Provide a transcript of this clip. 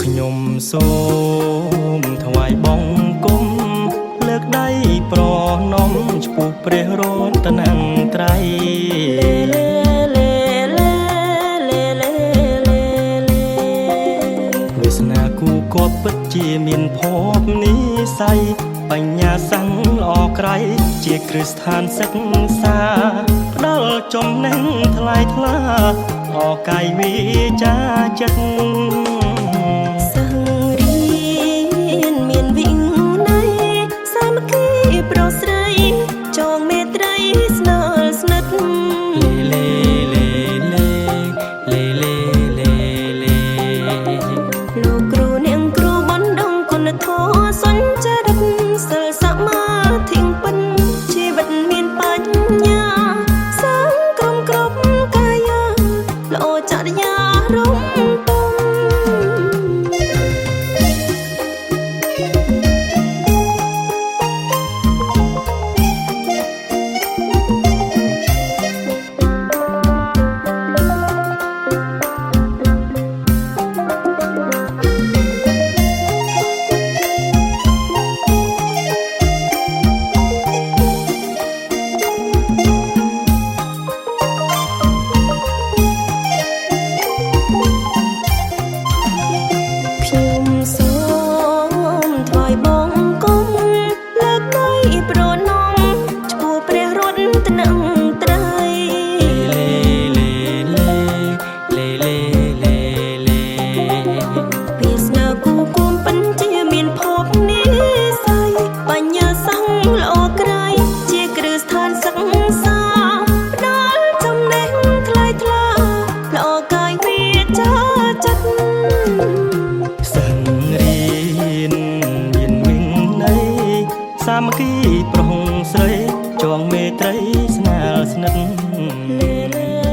ខ្ញុំសូមថ្វាយបង្គំលើកដៃប្រណំឆ្ពោះព្រះរតនត្រ័យវាសនាគូគប់ពិតជាមានភពនិស័យបញ្ញាសង្ឃល្អក្រៃជាគ្រឹះស្ថានសិក្សាផ្ដល់ចំណេញថ្លៃថ្លាអកាយវិចាចិត្តសង្រៀនមានវិន័យសាមគ្គីប្រុសស្រីចងមេត្រីស្និទ្ធស្និទ្ធលោកគ្រូនាងគ្រូបណ្ដងគុណធម៌សញ្ចរិតសិលសមាធិពិនជីវិតមានបញ្ញាសង្គ្រោះគ្រប់កាយល្អចរិយារំពំសាមគ្គីប្រុសស្រីចងមេត្រីស្នេហ៍ស្និទ្ធ